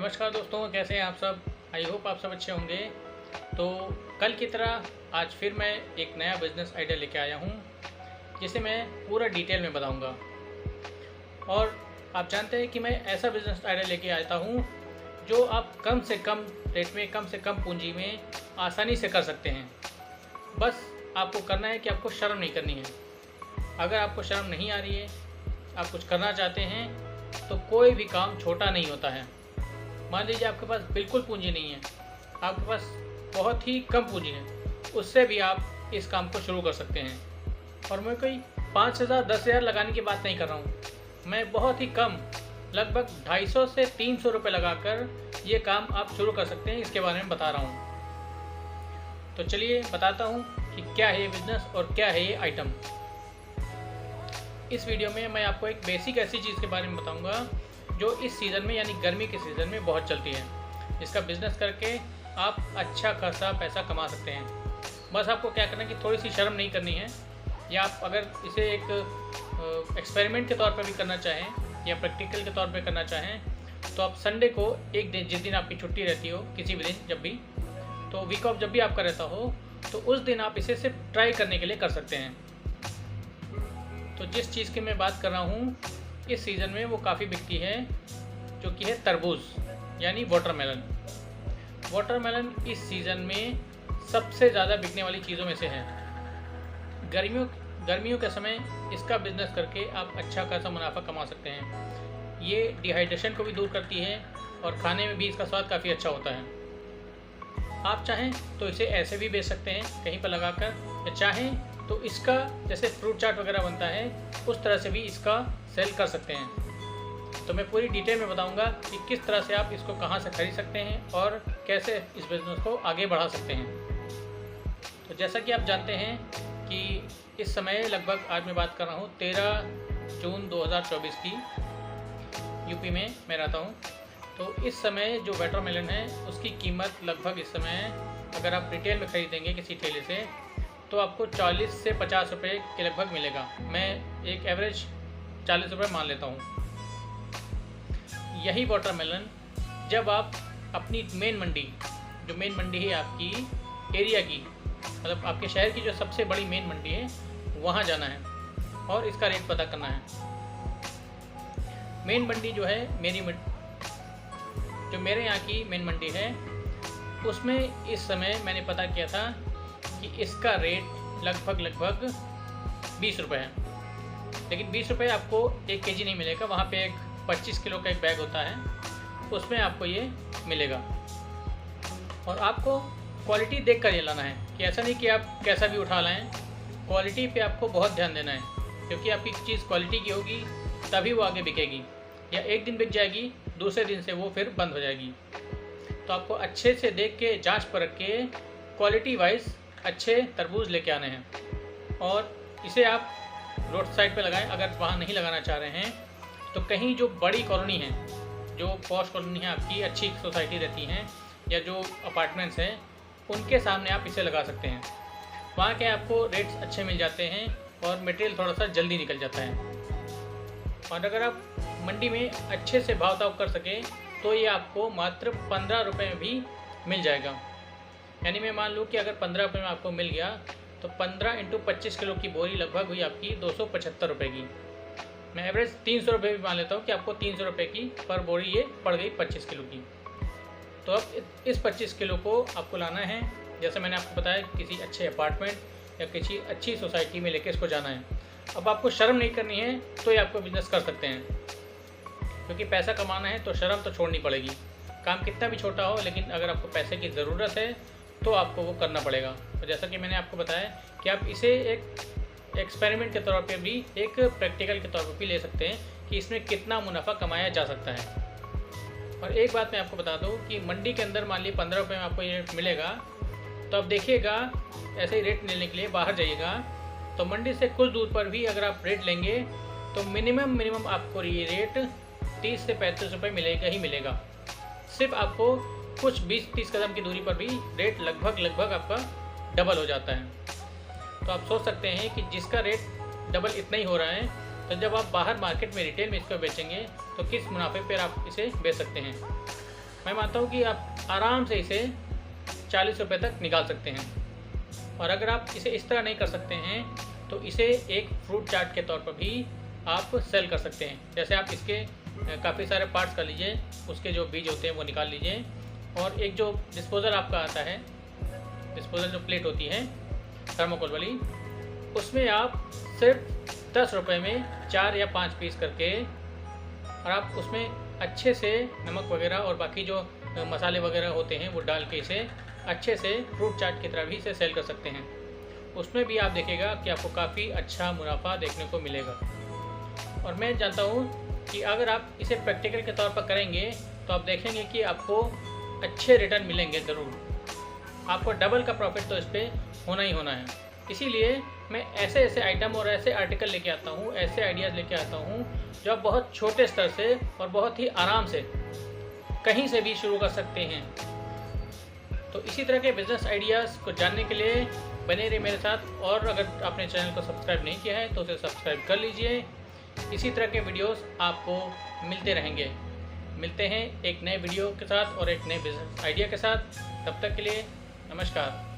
नमस्कार दोस्तों, कैसे हैं आप सब। आई होप आप सब अच्छे होंगे। तो कल की तरह आज फिर मैं एक नया बिज़नेस आइडिया लेके आया हूँ जिसे मैं पूरा डिटेल में बताऊँगा। और आप जानते हैं कि मैं ऐसा बिज़नेस आइडिया लेके आता हूँ जो आप कम से कम रेट में, कम से कम पूंजी में आसानी से कर सकते हैं। बस आपको करना है कि आपको शर्म नहीं करनी है। अगर आपको शर्म नहीं आ रही है, आप कुछ करना चाहते हैं, तो कोई भी काम छोटा नहीं होता है। मान लीजिए आपके पास बिल्कुल पूंजी नहीं है, आपके पास बहुत ही कम पूंजी है, उससे भी आप इस काम को शुरू कर सकते हैं। और मैं कोई 5,000 10,000 लगाने की बात नहीं कर रहा हूँ। मैं बहुत ही कम, लगभग 250 से 300 रुपये लगाकर ये काम आप शुरू कर सकते हैं। इसके बारे में बता रहा हूँ। तो चलिए बताता हूँ कि क्या है ये बिज़नेस और क्या है ये आइटम। इस वीडियो में मैं आपको एक बेसिक ऐसी चीज़ के बारे में बताऊंगा जो इस सीज़न में, यानी गर्मी के सीज़न में बहुत चलती है। इसका बिज़नेस करके आप अच्छा खासा पैसा कमा सकते हैं। बस आपको क्या करना है कि थोड़ी सी शर्म नहीं करनी है। या आप अगर इसे एक एक्सपेरिमेंट के तौर पर भी करना चाहें या प्रैक्टिकल के तौर पर करना चाहें, तो आप संडे को, एक दिन जिस दिन आपकी छुट्टी रहती हो, किसी भी दिन, जब भी, तो वीक ऑफ जब भी आपका रहता हो, तो उस दिन आप इसे सिर्फ ट्राई करने के लिए कर सकते हैं। तो जिस चीज़ की मैं बात कर रहा हूँ इस सीज़न में, वो काफ़ी बिकती है, जो कि है तरबूज, यानी वाटरमेलन। वाटरमेलन इस सीज़न में सबसे ज़्यादा बिकने वाली चीज़ों में से है। गर्मियों के समय इसका बिज़नेस करके आप अच्छा खासा मुनाफा कमा सकते हैं। ये डिहाइड्रेशन को भी दूर करती है और खाने में भी इसका स्वाद काफ़ी अच्छा होता है। आप चाहें तो इसे ऐसे भी बेच सकते हैं कहीं पर लगाकर, या चाहें तो इसका जैसे फ्रूट चाट वगैरह बनता है उस तरह से भी इसका सेल कर सकते हैं। तो मैं पूरी डिटेल में बताऊंगा कि किस तरह से आप इसको कहां से खरीद सकते हैं और कैसे इस बिज़नेस को आगे बढ़ा सकते हैं। तो जैसा कि आप जानते हैं कि इस समय लगभग, आज मैं बात कर रहा हूँ 13 जून 2024 की, यूपी में मैं रहता हूँ। तो इस समय जो वाटरमेलन है उसकी कीमत लगभग इस समय, अगर आप रिटेल में ख़रीदेंगे किसी ठेले से, तो आपको 40 से 50 रुपये के लगभग मिलेगा। मैं एक एवरेज 40 रुपये मान लेता हूँ। यही वाटरमेलन जब आप अपनी मेन मंडी, जो मेन मंडी है आपकी एरिया की, मतलब आपके शहर की जो सबसे बड़ी मेन मंडी है, वहाँ जाना है और इसका रेट पता करना है। मेन मंडी जो है, जो मेरे यहाँ की मेन मंडी है, उसमें इस समय मैंने पता किया था कि इसका रेट लगभग 20 रुपये है। लेकिन 20 रुपये आपको 1 केजी नहीं मिलेगा। वहाँ पे एक 25 किलो का एक बैग होता है, उसमें आपको ये मिलेगा। और आपको क्वालिटी देख कर ये लाना है, कि ऐसा नहीं कि आप कैसा भी उठा लाएं। क्वालिटी पे आपको बहुत ध्यान देना है, क्योंकि आपकी चीज़ क्वालिटी की होगी तभी वो आगे बिकेगी। या एक दिन बिक जाएगी, दूसरे दिन से वो फिर बंद हो जाएगी। तो आपको अच्छे से देख के, जाँच परख के, क्वालिटी वाइज अच्छे तरबूज लेके आने हैं। और इसे आप रोड साइड पे लगाएं। अगर वहाँ नहीं लगाना चाह रहे हैं तो कहीं जो बड़ी कॉलोनी है, जो पॉश कॉलोनी है आपकी, अच्छी सोसाइटी रहती हैं, या जो अपार्टमेंट्स हैं, उनके सामने आप इसे लगा सकते हैं। वहाँ के आपको रेट्स अच्छे मिल जाते हैं और मटेरियल थोड़ा सा जल्दी निकल जाता है। और अगर आप मंडी में अच्छे से भाव ताव कर सकें तो ये आपको मात्र 15 रुपये में भी मिल जाएगा। यानी मैं मान लूँ कि अगर 15 रुपये में आपको मिल गया, तो 15 × 25 किलो की बोरी लगभग हुई आपकी 275 रुपये की। मैं एवरेज 300 रुपये भी मान लेता हूँ कि आपको 300 रुपये की पर बोरी ये पड़ गई 25 किलो की। तो अब इस 25 किलो को आपको लाना है, जैसे मैंने आपको बताया, किसी अच्छे अपार्टमेंट या किसी अच्छी सोसाइटी में लेके इसको जाना है। अब आपको शर्म नहीं करनी है तो ये आपको बिज़नेस कर सकते हैं, क्योंकि पैसा कमाना है तो शर्म तो छोड़नी पड़ेगी। काम कितना भी छोटा हो, लेकिन अगर आपको पैसे की ज़रूरत है तो आपको वो करना पड़ेगा। तो जैसा कि मैंने आपको बताया कि आप इसे एक एक्सपेरिमेंट के तौर पे भी, एक प्रैक्टिकल के तौर पे भी ले सकते हैं कि इसमें कितना मुनाफा कमाया जा सकता है। और एक बात मैं आपको बता दूं कि मंडी के अंदर मान लीजिए 15 रुपये में आपको ये मिलेगा, तो आप देखिएगा, ऐसे ही रेट लेने के लिए बाहर जाइएगा, तो मंडी से कुछ दूर पर भी अगर आप रेट लेंगे तो मिनिमम आपको ये रेट 30 से 35 रुपये मिलेगा ही मिलेगा। सिर्फ आपको कुछ 20-30 कदम की दूरी पर भी रेट लगभग आपका डबल हो जाता है। तो आप सोच सकते हैं कि जिसका रेट डबल इतना ही हो रहा है, तो जब आप बाहर मार्केट में रिटेल में इसको बेचेंगे तो किस मुनाफे पर आप इसे बेच सकते हैं। मैं मानता हूँ कि आप आराम से इसे 40 रुपये तक निकाल सकते हैं। और अगर आप इसे इस तरह नहीं कर सकते हैं तो इसे एक फ्रूट चाट के तौर पर भी आप सेल कर सकते हैं। जैसे आप इसके काफ़ी सारे पार्ट्स कर लीजिए, उसके जो बीज होते हैं वो निकाल लीजिए, और एक जो डिस्पोज़ल आपका आता है, डिस्पोज़ल जो प्लेट होती है थर्मोकोल वाली, उसमें आप सिर्फ 10 रुपये में 4 या 5 पीस करके, और आप उसमें अच्छे से नमक वगैरह और बाकी जो मसाले वगैरह होते हैं वो डाल के इसे अच्छे से फ्रूट चाट की तरह भी इसे सेल कर सकते हैं। उसमें भी आप देखिएगा कि आपको काफ़ी अच्छा मुनाफा देखने को मिलेगा। और मैं जानता हूँ कि अगर आप इसे प्रैक्टिकल के तौर पर करेंगे तो आप देखेंगे कि आपको अच्छे रिटर्न मिलेंगे ज़रूर। आपको डबल का प्रॉफिट तो इस पर होना ही होना है। इसीलिए मैं ऐसे ऐसे आइटम और ऐसे आर्टिकल लेके आता हूँ, ऐसे आइडियाज़ लेके आता हूँ जो आप बहुत छोटे स्तर से और बहुत ही आराम से कहीं से भी शुरू कर सकते हैं। तो इसी तरह के बिज़नेस आइडियाज़ को जानने के लिए बने रहिए मेरे साथ, और अगर आपने चैनल को सब्सक्राइब नहीं किया है तो उसे सब्सक्राइब कर लीजिए। इसी तरह के वीडियोस आपको मिलते रहेंगे। मिलते हैं एक नए वीडियो के साथ और एक नए बिज़नेस आइडिया के साथ। तब तक के लिए नमस्कार।